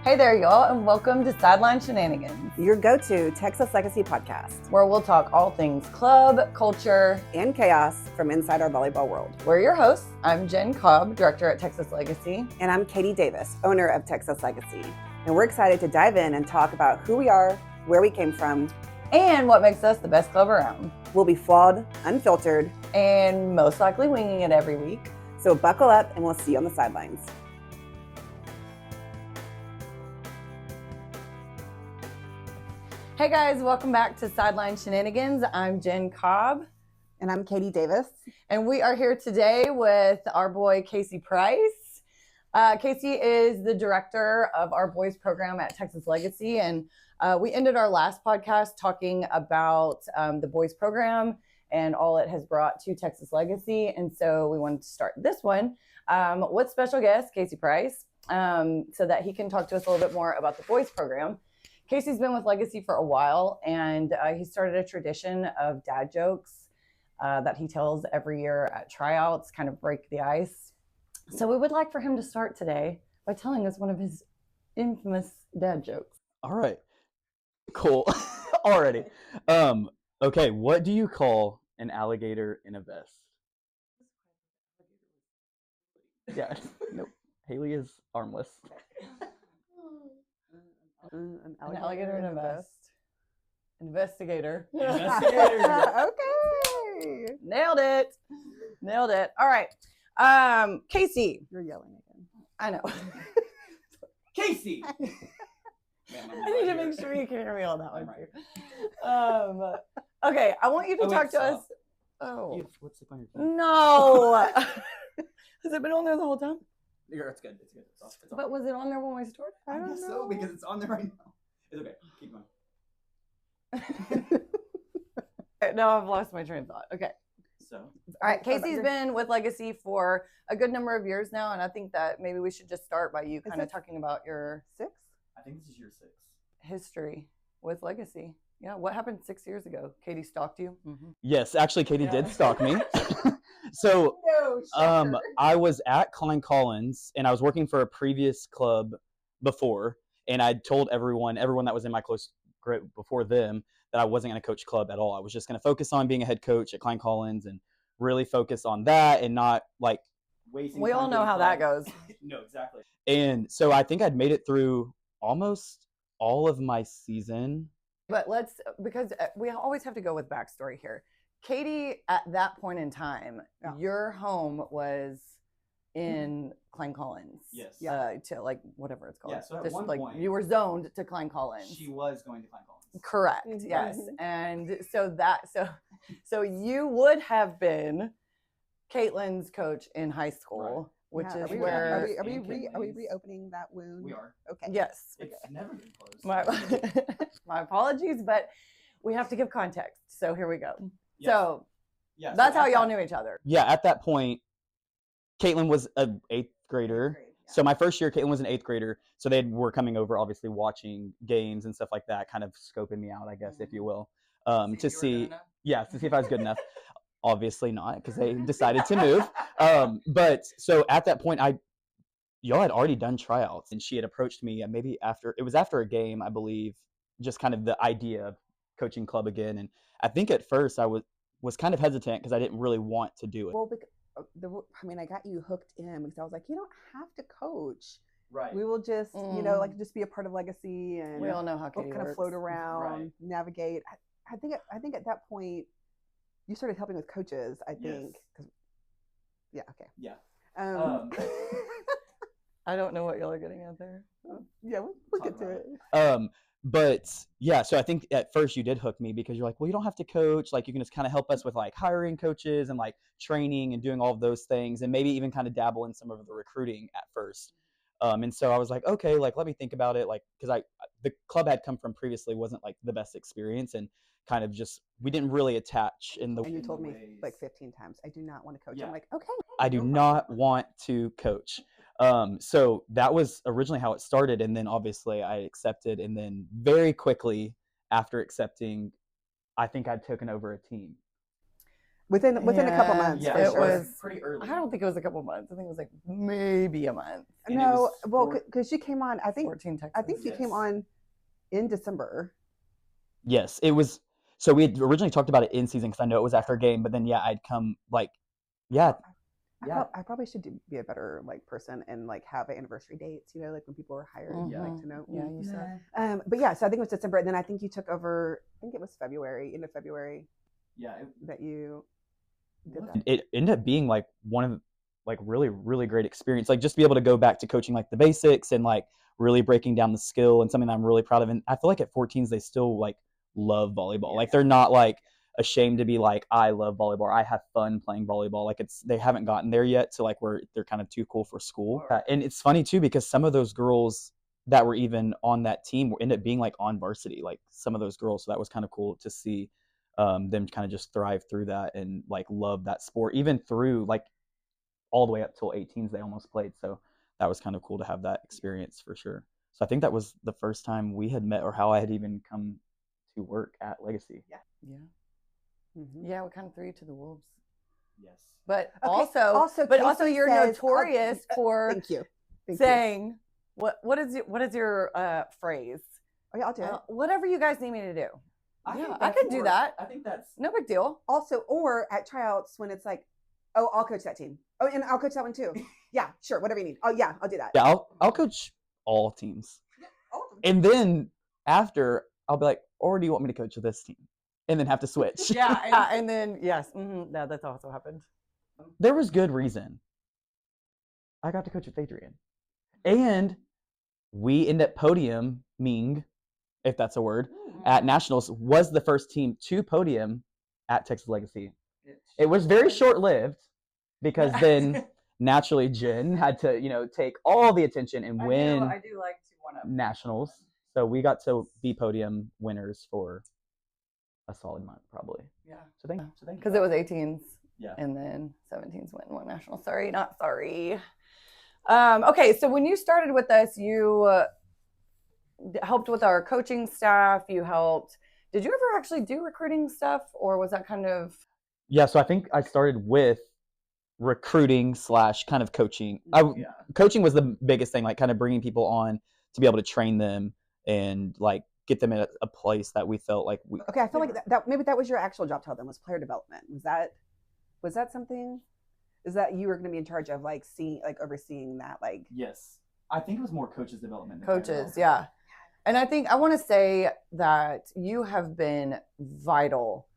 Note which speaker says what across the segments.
Speaker 1: Hey there, y'all, and welcome to Sideline Shenanigans,
Speaker 2: your go-to Texas Legacy podcast,
Speaker 1: where we'll talk all things club, culture,
Speaker 2: and chaos from inside our volleyball world.
Speaker 1: We're your hosts. I'm Jen Cobb, director at Texas Legacy.
Speaker 2: And I'm Katie Davis, owner of Texas Legacy. And we're excited to dive in and talk about who we are, where we came from,
Speaker 1: and what makes us the best club around.
Speaker 2: We'll be flawed, unfiltered,
Speaker 1: and most likely winging it every week.
Speaker 2: So buckle up and we'll see you on the sidelines.
Speaker 1: Hey guys, welcome back to Sideline Shenanigans. I'm Jen Cobb.
Speaker 2: And I'm Katie Davis.
Speaker 1: And we are here today with our boy, Casey Price. Casey is the director of our boys program at Texas Legacy. And we ended our last podcast talking about the boys program and all it has brought to Texas Legacy. And so we wanted to start this one with special guest, Casey Price, so that he can talk to us a little bit more about the boys program. Casey's been with Legacy for a while, and he started a tradition of dad jokes that he tells every year at tryouts, kind of break the ice. So we would like for him to start today by telling us one of his infamous dad jokes.
Speaker 3: All right. Cool. Already. Okay, what do you call an alligator in a vest? Yeah. Nope. Haley is armless.
Speaker 1: An alligator in a vest. Investigator.
Speaker 2: Okay.
Speaker 1: Nailed it. All right. Casey.
Speaker 2: You're yelling again.
Speaker 1: I know.
Speaker 3: Casey!
Speaker 1: I need to make sure you can hear me on that one too. Okay, I want you to talk to us. Oh.
Speaker 3: You have lipstick on your phone.
Speaker 1: No. Has it been on there the whole time?
Speaker 3: Yeah, it's good. It's good. It's off.
Speaker 1: But was it on there when we started?
Speaker 3: I don't know. So, because it's on there right now. It's okay. Keep going.
Speaker 1: No, I've lost my train of thought. Okay.
Speaker 3: So.
Speaker 1: All right. Casey's been with Legacy for a good number of years now, and I think that maybe we should just start by you kind of talking about your
Speaker 2: 6?
Speaker 3: I think this is year 6.
Speaker 1: History with Legacy. Yeah. What happened 6 years ago? Katie stalked you?
Speaker 3: Mm-hmm. Yes, actually, Katie did stalk me. So, I was at Klein Collins, and I was working for a previous club before, and I told everyone that was in my close group before them that I wasn't going to coach club at all. I was just going to focus on being a head coach at Klein Collins and really focus on that and not like wasting.
Speaker 1: We all know how that goes.
Speaker 3: No, exactly. And so I think I'd made it through almost all of my season.
Speaker 1: But because we always have to go with backstory here. Katie, at that point in time, your home was in Klein Collins.
Speaker 3: Yes.
Speaker 1: To like whatever it's called.
Speaker 3: Yeah, so at one point,
Speaker 1: you were zoned to Klein Collins.
Speaker 3: She was going to Klein Collins.
Speaker 1: Correct.
Speaker 2: Mm-hmm.
Speaker 1: Yes. And so you would have been Caitlin's coach in high school, which is where
Speaker 2: are we reopening that wound?
Speaker 3: We are.
Speaker 2: Okay.
Speaker 1: Yes.
Speaker 3: It's never been closed.
Speaker 1: My apologies, but we have to give context. So here we go.
Speaker 3: Yes.
Speaker 1: So that's how y'all knew each other.
Speaker 3: Yeah, at that point, Caitlin was an 8th grader. So my first year, Caitlin was an 8th grader. So they were coming over, obviously watching games and stuff like that, kind of scoping me out, I guess, if you will, to see if I was good enough. Obviously not, because they decided to move. But so at that point, y'all had already done tryouts, and she had approached me, and maybe after a game, I believe, just kind of the idea of coaching club again. And I think at first I was kind of hesitant because I didn't really want to do it.
Speaker 2: Well, I got you hooked in because I was like, you don't have to coach.
Speaker 3: Right.
Speaker 2: We will just, just be a part of Legacy, and
Speaker 1: we all know how Katie
Speaker 2: we'll kind of float around, navigate. I think at that point, you started helping with coaches. I think.
Speaker 3: Yeah.
Speaker 2: Yeah.
Speaker 1: I don't know what y'all are getting at there.
Speaker 2: Yeah, we'll get to it.
Speaker 3: But yeah, so I think at first you did hook me because you're like, well, you don't have to coach. Like, you can just kind of help us with like hiring coaches and like training and doing all of those things, and maybe even kind of dabble in some of the recruiting at first. And so I was like, okay, like let me think about it, like because the club had come from previously wasn't like the best experience, and kind of just we didn't really attach in the.
Speaker 2: And you told me like 15 times, I do not want to coach.
Speaker 3: Yeah.
Speaker 2: I'm like, okay.
Speaker 3: I do not want to coach. So that was originally how it started, and then obviously I accepted, and then very quickly after accepting, I think I'd taken over a team.
Speaker 2: within a couple
Speaker 1: Yeah,
Speaker 2: months.
Speaker 3: Yeah,
Speaker 2: for
Speaker 1: it
Speaker 2: sure.
Speaker 1: was
Speaker 3: pretty early.
Speaker 1: I don't think it was a couple months. I think it was like maybe a month.
Speaker 3: And it
Speaker 2: No,
Speaker 3: was
Speaker 2: well,
Speaker 3: for-
Speaker 2: because you came on, I think
Speaker 1: 14 Texas.
Speaker 2: I think you came
Speaker 3: Yes.
Speaker 2: on in December.
Speaker 3: Yes, it was. So we had originally talked about it in season because I know it was after a game, but then yeah, I'd come like, yeah,
Speaker 2: I probably should be a better like person and like have anniversary dates, you know, like when people were hired, like to know.
Speaker 1: Yeah, you said.
Speaker 2: But yeah, so I think it was December, and then I think you took over. I think it was February, end of February,
Speaker 3: yeah.
Speaker 2: that you did that.
Speaker 3: It ended up being like one of the, like really great experience. Like just be able to go back to coaching like the basics and like really breaking down the skill and something that I'm really proud of. And I feel like at 14s they still like love volleyball. Like they're not like ashamed to be like, I love volleyball. I have fun playing volleyball. Like they haven't gotten there yet to like where they're kind of too cool for school. And it's funny too because some of those girls that were even on that team ended up being like on varsity, like some of those girls. So that was kind of cool to see them kind of just thrive through that and like love that sport, even through like all the way up till 18s they almost played. So that was kind of cool to have that experience for sure. So I think that was the first time we had met or how I had even come to work at Legacy.
Speaker 1: Yeah.
Speaker 2: Mm-hmm.
Speaker 1: Yeah, we kind of threw you to the wolves.
Speaker 3: Yes.
Speaker 1: But
Speaker 2: Okay,
Speaker 1: also
Speaker 2: Casey
Speaker 1: you're
Speaker 2: says-
Speaker 1: notorious for
Speaker 2: Thank you.
Speaker 1: saying what is your phrase?
Speaker 2: Oh yeah, I'll do it.
Speaker 1: Whatever you guys need me to do.
Speaker 3: I
Speaker 1: Yeah,
Speaker 3: think
Speaker 1: I
Speaker 3: that's
Speaker 1: could do that.
Speaker 3: I think that's
Speaker 1: No big deal.
Speaker 2: Also, or at tryouts when it's like, oh, I'll coach that team. Oh, and I'll coach that one too. Yeah, sure, whatever you need. Oh yeah, I'll do that.
Speaker 3: yeah. I'll coach all teams,
Speaker 2: Oh,
Speaker 3: and then after I'll be like, or do you want me to coach this team, and then have to switch.
Speaker 1: Yeah, and then yes, that's also happened.
Speaker 3: There was good reason. I got to coach with Adrian, and we end up podiuming, if that's a word, at nationals. Was the first team to podium at Texas Legacy. It was very short-lived because then naturally Jen had to take all the attention and win
Speaker 1: I do like to one up
Speaker 3: nationals. So we got to be podium winners for a solid month probably.
Speaker 1: Yeah.
Speaker 3: So thank
Speaker 1: because it was 18s.
Speaker 3: Yeah.
Speaker 1: And then 17s went and won national. Sorry, not sorry. Okay, so when you started with us, you helped with our coaching staff. You helped. Did you ever actually do recruiting stuff, or was that kind of?
Speaker 3: Yeah, so I think I started with recruiting / kind of coaching. Coaching was the biggest thing, like kind of bringing people on to be able to train them and like get them in a place that we felt like we.
Speaker 2: okay, I feel like that maybe that was your actual job title then, was player development. Was that something? Is that you were going to be in charge of like overseeing that like?
Speaker 3: Yes, I think it was more coaches development.
Speaker 1: Coaches, yeah. And I think I want to say that you have been vital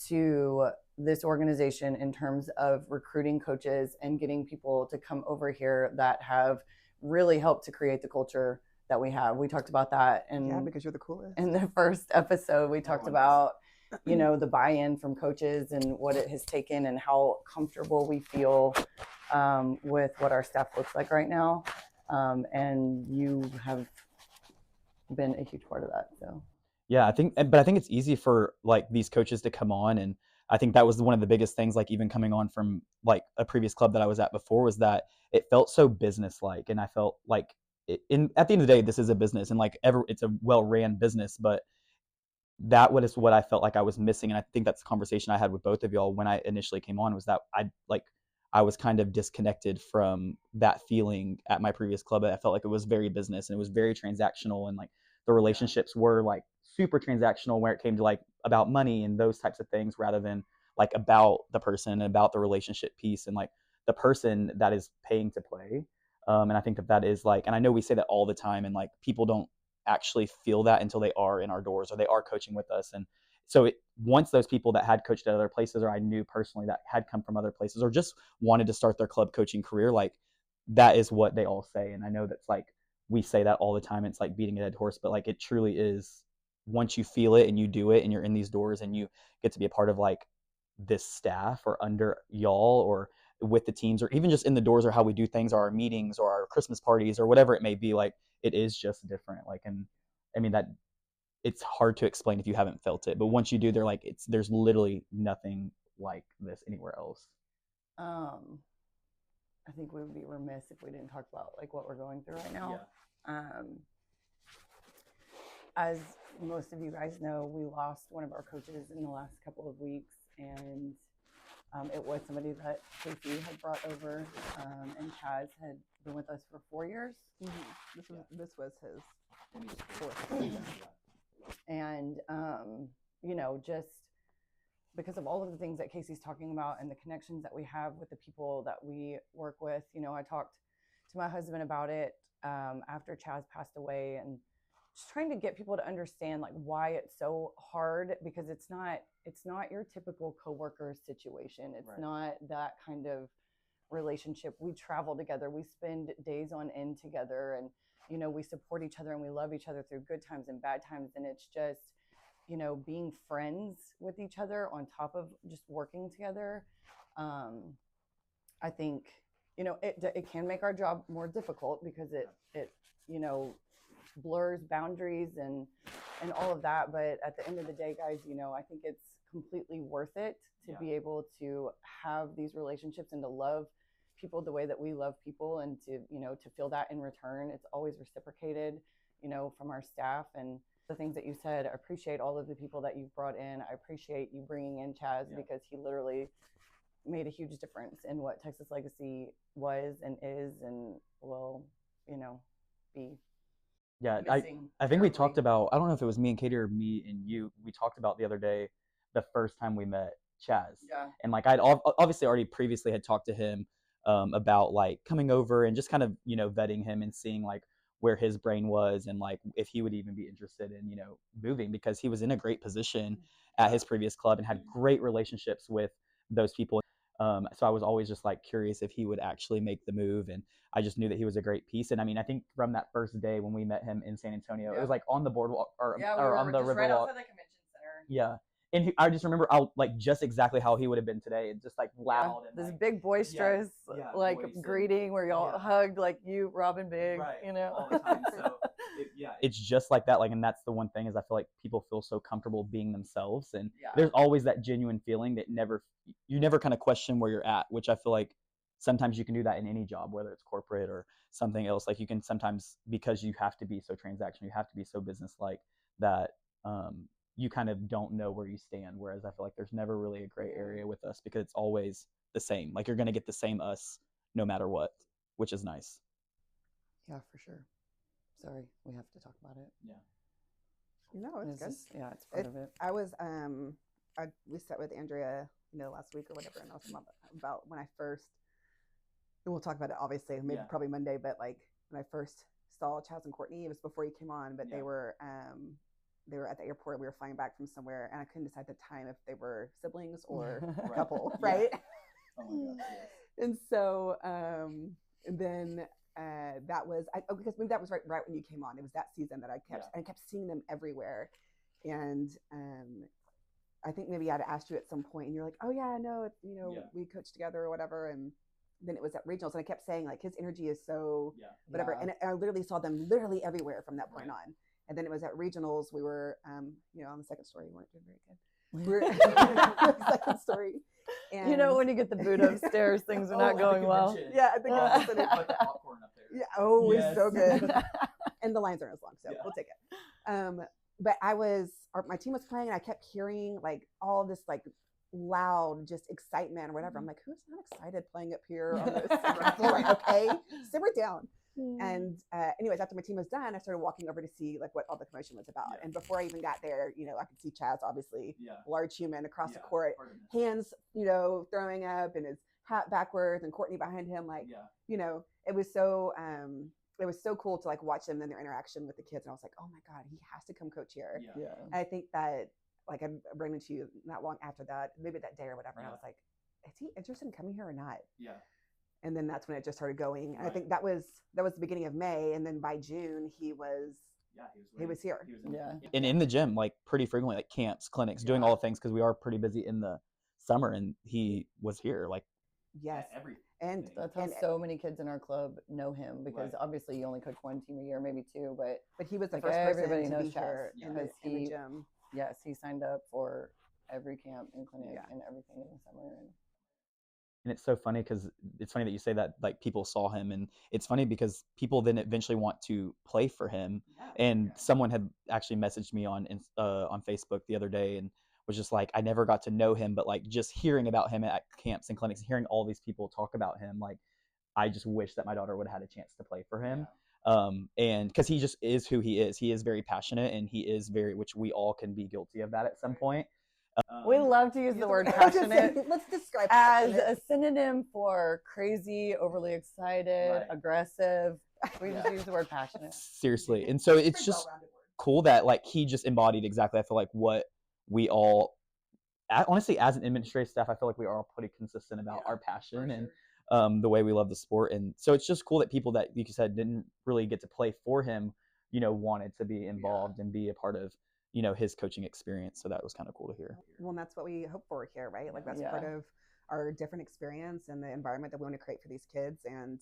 Speaker 1: to this organization in terms of recruiting coaches and getting people to come over here that have really helped to create the culture that we have. We talked about that
Speaker 2: Because you're the coolest.
Speaker 1: in the first episode. We talked about the buy-in from coaches and what it has taken and how comfortable we feel with what our staff looks like right now. And you have been a huge part of that. So
Speaker 3: yeah, I think it's easy for like these coaches to come on, and I think that was one of the biggest things, like even coming on from like a previous club that I was at before, was that it felt so business-like, and I felt like at the end of the day, this is a business, and like it's a well-ran business, but that is what I felt like I was missing, and I think that's the conversation I had with both of y'all when I initially came on, was that I was kind of disconnected from that feeling at my previous club. I felt like it was very business and it was very transactional, and like the relationships were like super transactional where it came to like about money and those types of things, rather than like about the person and about the relationship piece and like the person that is paying to play. And I think that is like, and I know we say that all the time, and like people don't actually feel that until they are in our doors or they are coaching with us. And so once those people that had coached at other places, or I knew personally that had come from other places or just wanted to start their club coaching career, like that is what they all say. And I know that's like, we say that all the time. It's like beating a dead horse, but like it truly is, once you feel it and you do it and you're in these doors and you get to be a part of like this staff or under y'all or with the teams, or even just in the doors or how we do things, or our meetings or our Christmas parties or whatever it may be, like it is just different. Like, and I mean that it's hard to explain if you haven't felt it, but once you do, they're like, there's literally nothing like this anywhere else.
Speaker 1: I think we would be remiss if we didn't talk about like what we're going through right now. As most of you guys know, we lost one of our coaches in the last couple of weeks, and It was somebody that Casey had brought over, and Chaz had been with us for 4 years.
Speaker 2: This was his fourth season.
Speaker 1: And just because of all of the things that Casey's talking about and the connections that we have with the people that we work with, I talked to my husband about it after Chaz passed away, and just trying to get people to understand like why it's so hard, because it's not your typical coworker situation. It's not that kind of relationship. We travel together, we spend days on end together, and we support each other and we love each other through good times and bad times. And it's just being friends with each other on top of just working together. I think it can make our job more difficult because it blurs boundaries and all of that. But at the end of the day, guys, I think it's completely worth it to be able to have these relationships and to love people the way that we love people, and to feel that in return. It's always reciprocated, from our staff. And the things that you said, I appreciate all of the people that you've brought in. I appreciate you bringing in Chaz, because he literally made a huge difference in what Texas Legacy was and is and will, be.
Speaker 3: Yeah, I think we talked about, I don't know if it was me and Katie or me and you, we talked about the other day, the first time we met Chaz.
Speaker 1: Yeah.
Speaker 3: And like I'd obviously already previously had talked to him about like coming over and just kind of, vetting him and seeing like where his brain was and like if he would even be interested in, moving, because he was in a great position at his previous club and had great relationships with those people. So I was always just like curious if he would actually make the move, and I just knew that he was a great piece. And I mean, I think from that first day when we met him in San Antonio, it was like on the boardwalk or on the river
Speaker 1: right
Speaker 3: walk.
Speaker 1: outside the convention center.
Speaker 3: Yeah. And I just remember like just exactly how he would have been today, and just like loud and
Speaker 1: this
Speaker 3: like,
Speaker 1: big boisterous like greeting where y'all hugged, like you, Robin Big,
Speaker 3: all the time. So it's just like that. Like, and that's the one thing is I feel like people feel so comfortable being themselves, and there's always that genuine feeling that you never kind of question where you're at, which I feel like sometimes you can do that in any job, whether it's corporate or something else. Like you can sometimes, because you have to be so transactional, you have to be so business-like that you kind of don't know where you stand. Whereas I feel like there's never really a gray area with us, because it's always the same. Like you're going to get the same us no matter what, which is nice.
Speaker 1: Yeah, for sure. Sorry, we have to talk about it.
Speaker 3: Yeah.
Speaker 2: No, it's good.
Speaker 1: It's part of it.
Speaker 2: I was we sat with Andrea, last week or whatever, and I was talking about when I first, and we'll talk about it obviously, maybe probably Monday, but like when I first saw Chaz and Courtney, it was before he came on, but they were at the airport. We were flying back from somewhere, and I couldn't decide the time if they were siblings or a couple, right?
Speaker 3: Oh my gosh, yes.
Speaker 2: And so, and then that was because maybe that was right when you came on. It was that season that I kept seeing them everywhere, and I think maybe I'd asked you at some point, and you're like, "Oh yeah, I know, we coached together or whatever." And then it was at regionals, and I kept saying like his energy is so whatever, and I literally saw them literally everywhere from that point on. And then it was at regionals. We were, on the second story. We weren't doing very good. We were second story. And
Speaker 1: when you get the boot upstairs, things are not going well.
Speaker 2: Yeah, I think
Speaker 3: like the popcorn up there.
Speaker 2: Yeah. Oh, it's so good. And the lines aren't as long, so we'll take it. But my team was playing, and I kept hearing like all this like loud just excitement or whatever. I'm like, who's not excited playing up here on this floor? Like, okay, simmer down. And anyways, after my team was done, I started walking over to see like what all the commotion was about. And before I even got there, I could see Chaz, obviously, large human across the court, hands, throwing up, and his hat backwards, and Courtney behind him. Like, it was so cool to like watch them and their interaction with the kids. And I was like, oh my God, he has to come coach here.
Speaker 1: Yeah.
Speaker 2: And I think that like I ran into you not long after that, maybe that day or whatever. And I was like, is he interested in coming here or not?
Speaker 3: Yeah.
Speaker 2: And then that's when it just started going. And I think that was the beginning of May. And then by June, he was here.
Speaker 3: And in the gym, like pretty frequently, like camps, clinics, doing all the things, because we are pretty busy in the summer, and he was here like
Speaker 2: everything.
Speaker 1: And that's how so many kids in our club know him, because obviously you only coach one team a year, maybe two, but
Speaker 2: he was the
Speaker 1: like
Speaker 2: first
Speaker 1: everybody
Speaker 2: person to
Speaker 1: knows
Speaker 2: be here
Speaker 1: Chaz,
Speaker 2: in the gym.
Speaker 1: Yes, he signed up for every camp and clinic and everything in the summer.
Speaker 3: And it's so funny, because it's funny that you say that like people saw him, and it's funny because people then eventually want to play for him. And someone had actually messaged me on Facebook the other day and was just like, I never got to know him, but like just hearing about him at camps and clinics, hearing all these people talk about him, like I just wish that my daughter would have had a chance to play for him. And because he just is who he is. He is very passionate, and he is very, which we all can be guilty of that at some point.
Speaker 1: We love to use the word
Speaker 2: I was just saying,
Speaker 1: passionate
Speaker 2: let's describe
Speaker 1: as
Speaker 2: passionate.
Speaker 1: a synonym for crazy, overly excited,
Speaker 3: Right.
Speaker 1: aggressive. We just use the word passionate.
Speaker 3: Seriously. And so it's just cool that like he just embodied exactly, I feel like, what we all, honestly, as an administrative staff, I feel like we are all pretty consistent about our passion and the way we love the sport. And so it's just cool that people that, like you said, didn't really get to play for him, you know, wanted to be involved and be a part of, you know, his coaching experience. So that was kind of cool to hear.
Speaker 2: Well, and that's what we hope for here, right? Like that's part of our different experience and the environment that we want to create for these kids. And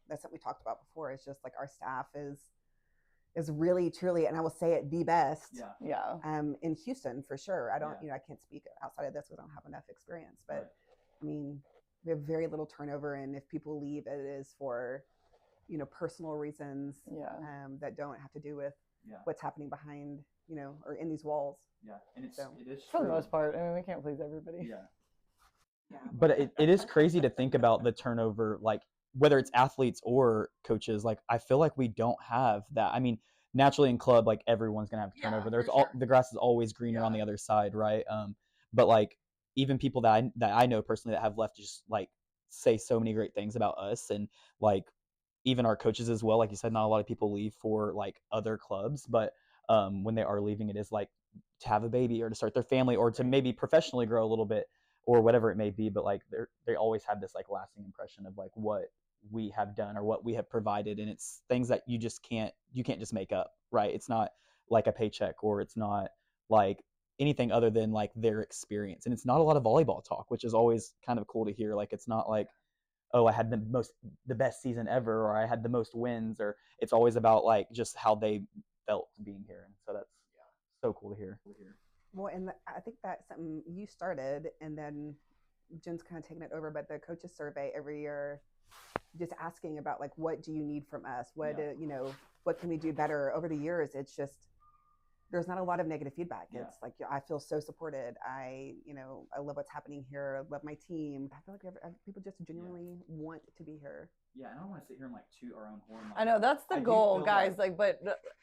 Speaker 2: that's something we talked about before. It's just like our staff is really, truly, and I will say it, the best. In Houston for sure. I don't, you know, I can't speak outside of this. We don't have enough experience, but I mean, we have very little turnover, and if people leave, it is for, you know, personal reasons that don't have to do with what's happening behind, you know, or in these walls.
Speaker 3: And it is
Speaker 1: for the most part. I mean, we can't please everybody.
Speaker 3: But it is crazy to think about the turnover, like whether it's athletes or coaches. Like I feel like we don't have that. I mean, naturally in club, like everyone's gonna have turnover. There's the grass is always greener on the other side, right? But like even people that I know personally that have left just like say so many great things about us, and like even our coaches as well. Like you said, not a lot of people leave for like other clubs, but when they are leaving, it is like to have a baby or to start their family or to maybe professionally grow a little bit or whatever it may be. But like they always have this like lasting impression of like what we have done or what we have provided, and it's things that you can't just make up, right? It's not like a paycheck, or it's not like anything other than like their experience. And it's not a lot of volleyball talk, which is always kind of cool to hear. Like it's not like, oh, I had the best season ever, or I had the most wins, or it's always about like just how they felt being here. And so that's so cool to hear.
Speaker 2: Well, and I think that's something you started, and then Jen's kind of taken it over. But the coaches survey every year, just asking about like, what do you need from us? What you know, what can we do better? Over the years, it's just there's not a lot of negative feedback. It's like, I feel so supported. I love what's happening here. I love my team. I feel like people just genuinely want to be here.
Speaker 3: Yeah, and I don't want to sit here and like toot our own horn.
Speaker 1: I know that's the goal, guys. Like, but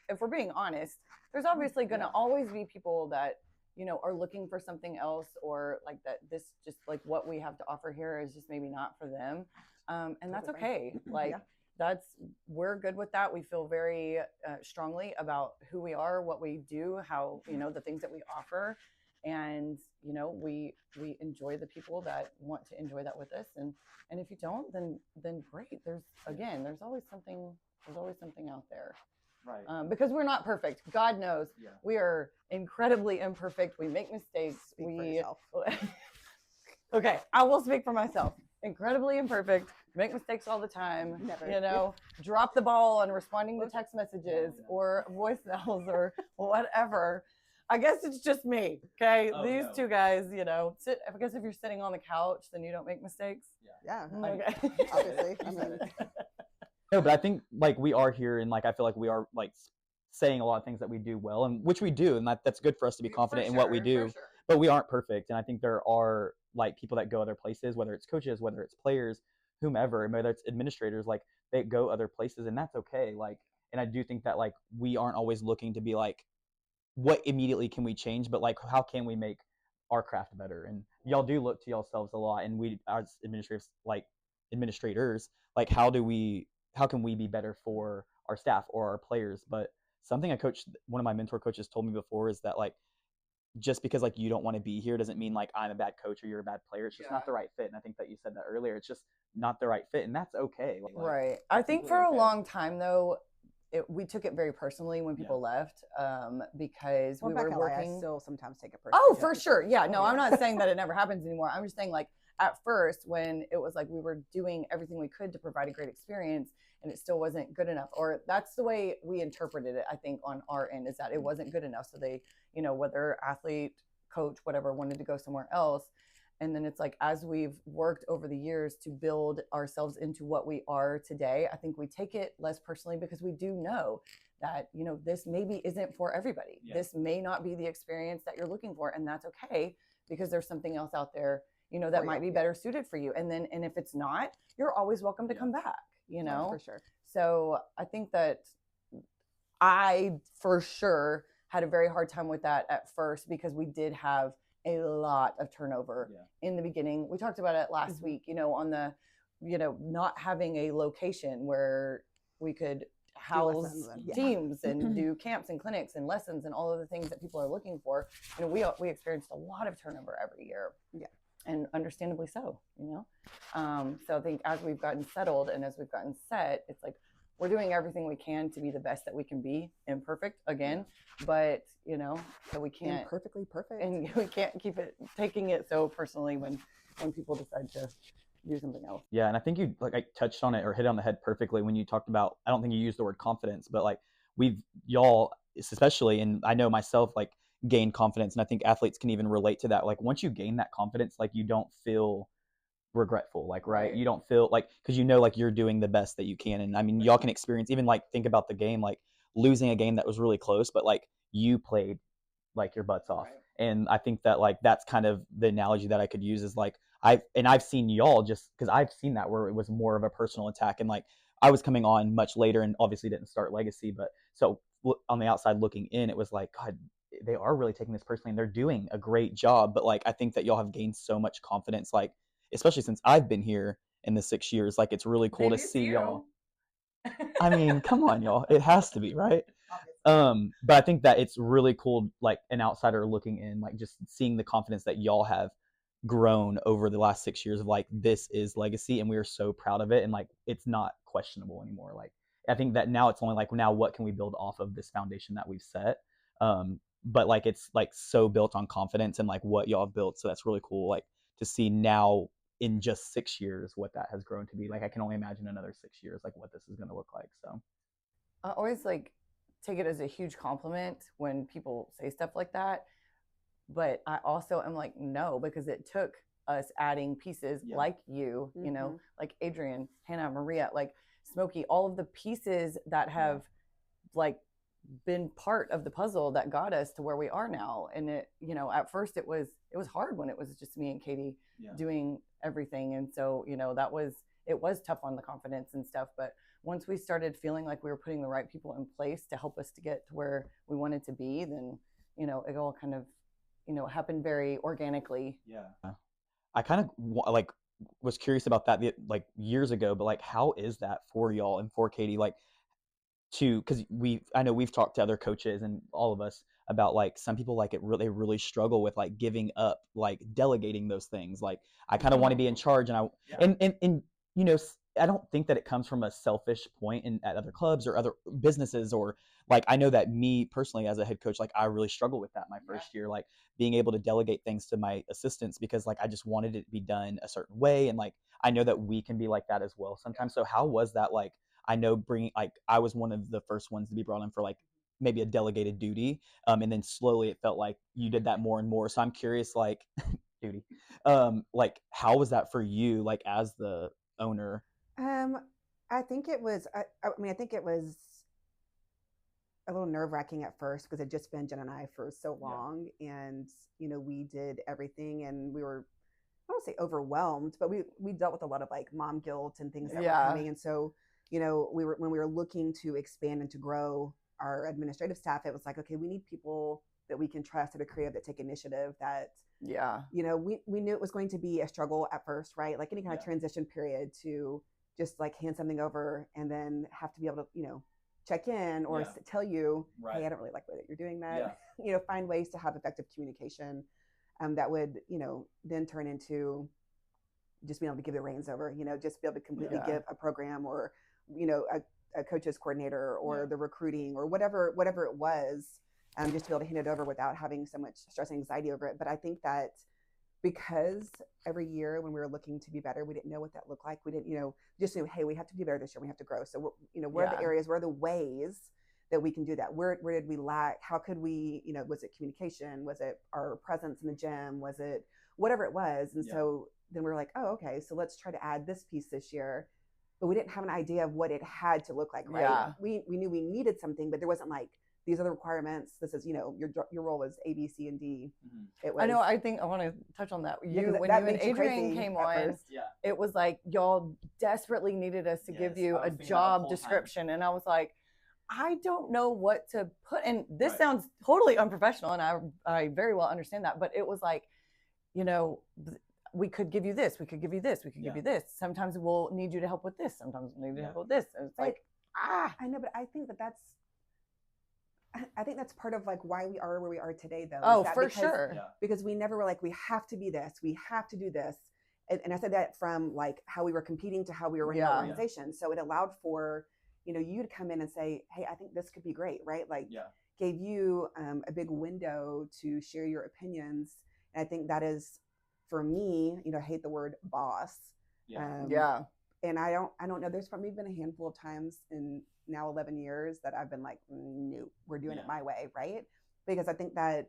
Speaker 1: if we're being honest, there's obviously going to always be people that, you know, are looking for something else, or like that this just like what we have to offer here is just maybe not for them. And that's okay. Like we're good with that. We feel very strongly about who we are, what we do, how, you know, the things that we offer. And, you know, we enjoy the people that want to enjoy that with us. And if you don't, then great. There's always something out there.
Speaker 3: Right.
Speaker 1: Because we're not perfect. God knows we are incredibly imperfect. We make mistakes.
Speaker 2: Speak for yourself.
Speaker 1: Okay, I will speak for myself. Incredibly imperfect. Make mistakes all the time.
Speaker 2: Never.
Speaker 1: You know, drop the ball on responding to text messages or voicemails or whatever. I guess it's just me. Okay, these two guys. You know, I guess if you're sitting on the couch, then you don't make mistakes.
Speaker 2: Yeah.
Speaker 1: Okay.
Speaker 2: Obviously. I mean.
Speaker 3: No, but I think like we are here, and like I feel like we are like saying a lot of things that we do well, and which we do, and that's good for us to be confident in what we do. Sure. But we aren't perfect, and I think there are like people that go other places, whether it's coaches, whether it's players, whomever, whether it's administrators, like they go other places, and that's okay. Like, and I do think that like we aren't always looking to be like, what immediately can we change, but like how can we make our craft better? And y'all do look to yourselves a lot, and we as administrators, like how can we be better for our staff or our players? But something one of my mentor coaches told me before is that like, just because like you don't want to be here doesn't mean like I'm a bad coach or you're a bad player. It's just not the right fit. And I think that you said that earlier. It's just not the right fit, and that's okay. Like,
Speaker 1: right. I think for a long time though, we took it very personally when people left, because we were working.
Speaker 2: I still sometimes take it personally.
Speaker 1: Oh, for sure. Yeah. No, I'm not saying that it never happens anymore. I'm just saying like at first when it was like we were doing everything we could to provide a great experience and it still wasn't good enough, or that's the way we interpreted it, I think, on our end, is that it wasn't good enough. So they, you know, whether athlete, coach, whatever, wanted to go somewhere else. And then it's like, as we've worked over the years to build ourselves into what we are today, I think we take it less personally because we do know that, you know, this maybe isn't for everybody.
Speaker 3: Yeah.
Speaker 1: This may not be the experience that you're looking for, and that's okay, because there's something else out there, you know, that might be better suited for you. And if it's not, you're always welcome to come back, you know.
Speaker 2: For sure.
Speaker 1: So I think that I for sure had a very hard time with that at first, because we did have a lot of turnover in the beginning. We talked about it last week, you know, on the, you know, not having a location where we could house teams and do camps and clinics and lessons and all of the things that people are looking for. You know, we experienced a lot of turnover every year.
Speaker 2: Yeah.
Speaker 1: And understandably so, you know. So I think as we've gotten settled and as we've gotten set, it's like we're doing everything we can to be the best that we can be. Imperfect again, but you know, so we can't
Speaker 2: imperfectly perfect,
Speaker 1: and we can't keep taking it so personally when people decide to do something else.
Speaker 3: Yeah, and I think you I touched on it or hit it on the head perfectly when you talked about, I don't think you used the word confidence, but like y'all especially, and I know myself, like gain confidence, and I think athletes can even relate to that. Like once you gain that confidence, like you don't feel regretful, like right? You don't feel like, because you know like you're doing the best that you can. And I mean, y'all can experience, even like think about the game, like losing a game that was really close, but like you played like your butts off. And I think that like that's kind of the analogy that I could use, is like I've seen y'all, just because I've seen that where it was more of a personal attack, and like I was coming on much later and obviously didn't start Legacy, but so on the outside looking in, it was like, God, they are really taking this personally and they're doing a great job. But like I think that y'all have gained so much confidence, like especially since I've been here in the 6 years. Like it's really cool to see y'all. I mean, come on, y'all. It has to be, right? But I think that it's really cool, like an outsider looking in, like just seeing the confidence that y'all have grown over the last 6 years of like, this is Legacy and we are so proud of it. And like, it's not questionable anymore. Like, I think that now it's only like, now what can we build off of this foundation that we've set? But like, it's like so built on confidence and like what y'all have built. So that's really cool. Like to see now in just 6 years what that has grown to be. Like I can only imagine another 6 years, like what this is going to look like. So
Speaker 1: I always like take it as a huge compliment when people say stuff like that, but I also am like, no, because it took us adding pieces like you know, like Adrian, Hannah, Maria, like Smokey, all of the pieces that have like been part of the puzzle that got us to where we are now. And it, you know, at first it was hard when it was just me and Katie doing everything. And so, you know, it was tough on the confidence and stuff. But once we started feeling like we were putting the right people in place to help us to get to where we wanted to be, then, you know, it all kind of, you know, happened very organically.
Speaker 3: Yeah. I kind of like was curious about that like years ago, but like, how is that for y'all and for Katie? Like, because I know we've talked to other coaches and all of us about like some people like they really struggle with like giving up, like delegating those things. Like I kind of want to be in charge, and and you know, I don't think that it comes from a selfish point at other clubs or other businesses, or like I know that me personally as a head coach, like I really struggled with that my first year, like being able to delegate things to my assistants, because like I just wanted it to be done a certain way, and like I know that we can be like that as well sometimes. So how was that like? I know I was one of the first ones to be brought in for like maybe a delegated duty. And then slowly it felt like you did that more and more. So I'm curious, like duty, like how was that for you, like as the owner?
Speaker 2: I think it was, I mean, I think it was a little nerve wracking at first because it just been Jen and I for so long. And, you know, we did everything and we were, I don't say overwhelmed, but we dealt with a lot of like mom guilt and things that were coming. And so, you know, when we were looking to expand and to grow our administrative staff, it was like, okay, we need people that we can trust, that are creative, that take initiative, that, you know, we knew it was going to be a struggle at first, right? Like any kind of transition period to just like hand something over and then have to be able to, you know, check in or tell you, hey, I don't really like the way that you're doing that. You know, find ways to have effective communication that would, you know, then turn into just being able to give the reins over, you know, just be able to completely give a program or, you know, a coaches coordinator or the recruiting or whatever it was, just to be able to hand it over without having so much stress and anxiety over it. But I think that because every year when we were looking to be better, we didn't know what that looked like. We didn't, you know, just knew, hey, we have to be better this year. We have to grow. So, you know, where are the areas, where are the ways that we can do that? Where did we lack? How could we, you know, was it communication? Was it our presence in the gym? Was it whatever it was? And so then we were like, oh, okay, so let's try to add this piece this year but we didn't have an idea of what it had to look like, right?
Speaker 1: Yeah.
Speaker 2: We knew we needed something, but there wasn't like, these are the requirements. This is, your role is A, B, C, and D. It was,
Speaker 1: I know. I think I want to touch on that.
Speaker 2: Yeah, 'cause
Speaker 1: When
Speaker 2: that
Speaker 1: you and
Speaker 2: made you
Speaker 1: Adrian
Speaker 2: crazy
Speaker 1: came
Speaker 2: at
Speaker 1: on,
Speaker 2: first.
Speaker 1: it was like y'all desperately needed us to give you a job description, and I was like, I don't know what to put. And this sounds totally unprofessional, and I very well understand that. But it was like, we could give you this, we could give you this, we could give you this. Sometimes we'll need you to help with this. Sometimes we'll need you to help with this. And it's like,
Speaker 2: I know, but I think that's part of like why we are where we are today, though.
Speaker 1: Oh, for sure.
Speaker 2: Because we never were like, we have to be this, we have to do this. And I said that from like how we were competing to how we were running our organization. So it allowed for, you to come in and say, hey, I think this could be great, right? Like gave you a big window to share your opinions. And I think that is, for me, I hate the word boss. And I don't know, there's probably been a handful of times in now 11 years that I've been like, no, we're doing it my way, right? Because I think that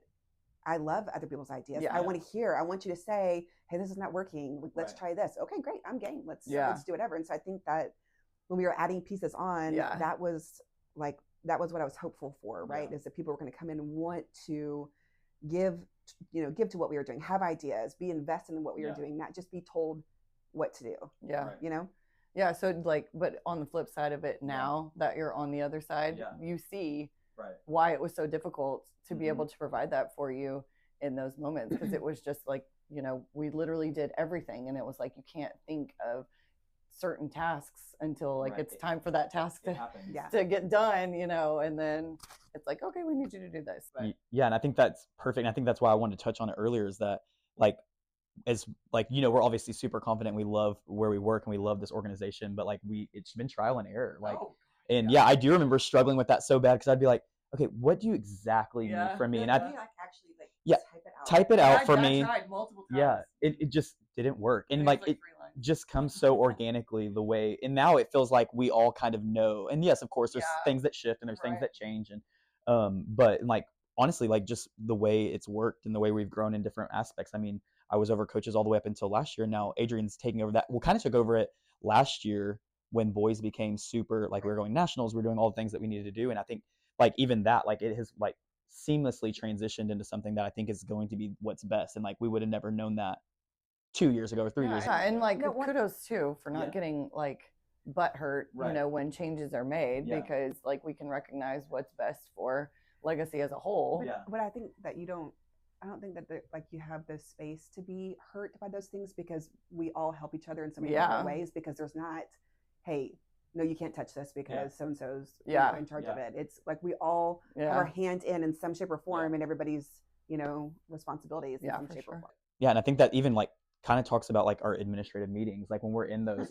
Speaker 2: I love other people's ideas. I want you to say, hey, this is not working. Let's try this. Okay, great. I'm game. Let's do whatever. And so I think that when we were adding pieces on, that was what I was hopeful for, right? Is that people were going to come in and want to give to what we were doing, have ideas, be invested in what we were doing, not just be told what to do.
Speaker 1: Yeah. So like, but on the flip side of it, now that you're on the other side, you see why it was so difficult to be able to provide that for you in those moments. Because it was just like, we literally did everything. And it was like, you can't think of certain tasks until like it's time for that task to get done, and then it's like, okay, we need you to do this. But.
Speaker 3: Yeah. And I think that's perfect. And I think that's why I wanted to touch on it earlier, is that like, as like, we're obviously super confident. We love where we work and we love this organization, but like it's been trial and error. Like, I do remember struggling with that so bad, because I'd be like, okay, what do you exactly need from me? And I'd type it out for me.
Speaker 1: Tried multiple times.
Speaker 3: Yeah, it just didn't work. And like it just comes so organically the way, and now it feels like we all kind of know. And yes, of course, there's things that shift and there's things that change. And but like, honestly, like just the way it's worked and the way we've grown in different aspects. I mean, I was over coaches all the way up until last year. Now Adrian's taking over that. Well, kind of took over it last year when boys became super, like we were going nationals, we we're doing all the things that we needed to do. And I think like even that, like it has like seamlessly transitioned into something that I think is going to be what's best. And like, we would have never known that 2 years ago or 3 years ago.
Speaker 1: And like kudos too for not getting like butt hurt, when changes are made, because like we can recognize what's best for Legacy as a whole.
Speaker 2: But I think that I don't think that like you have the space to be hurt by those things, because we all help each other in so many different ways, because there's not, hey, no, you can't touch this because so-and-so's in charge of it. It's like we all have our hand in some shape or form, and everybody's, responsibilities in some shape or form.
Speaker 3: Yeah. And I think that even like kind of talks about like our administrative meetings, like when we're in those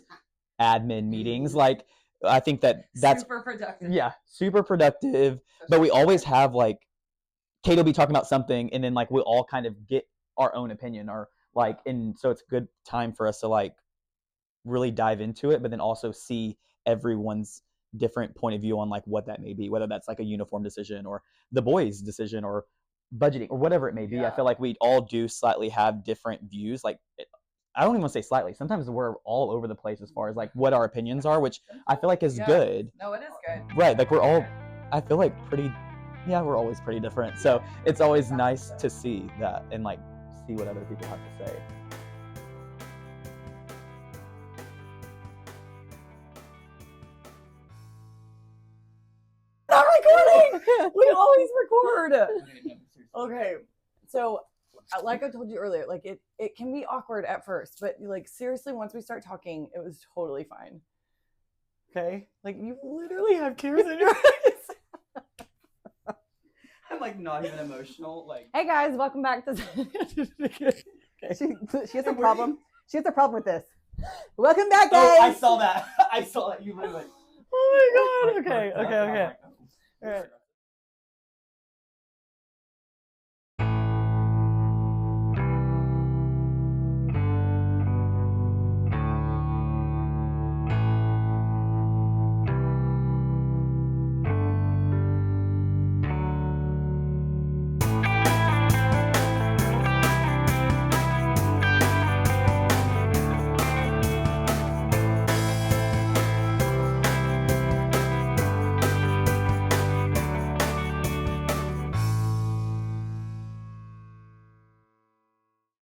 Speaker 3: admin meetings, like I think that's
Speaker 1: super productive.
Speaker 3: Yeah, super productive. But we always have like, Kate will be talking about something, and then like we'll all kind of get our own opinion, or like, and so it's a good time for us to like really dive into it, but then also see everyone's different point of view on like what that may be, whether that's like a uniform decision or the boys' decision or budgeting or whatever it may be. I feel like we all do slightly have different views. Like, I don't even want to say slightly. Sometimes we're all over the place as far as like what our opinions are, which I feel like is good.
Speaker 1: No, it is good.
Speaker 3: Right. Like we're all, I feel like we're always pretty different. So it's always nice to see that and like see what other people have to say.
Speaker 1: Not recording. We always record. Okay. So like I told you earlier, like it can be awkward at first, but like seriously, once we start talking, it was totally fine. Okay? Like you literally have tears in your eyes.
Speaker 3: I'm like not even emotional. Like,
Speaker 1: hey guys, welcome back to.
Speaker 2: Okay. She has a problem. She has a problem with this. Welcome back, guys.
Speaker 3: Oh, I saw that. You literally.
Speaker 1: Oh my god. Okay. All right.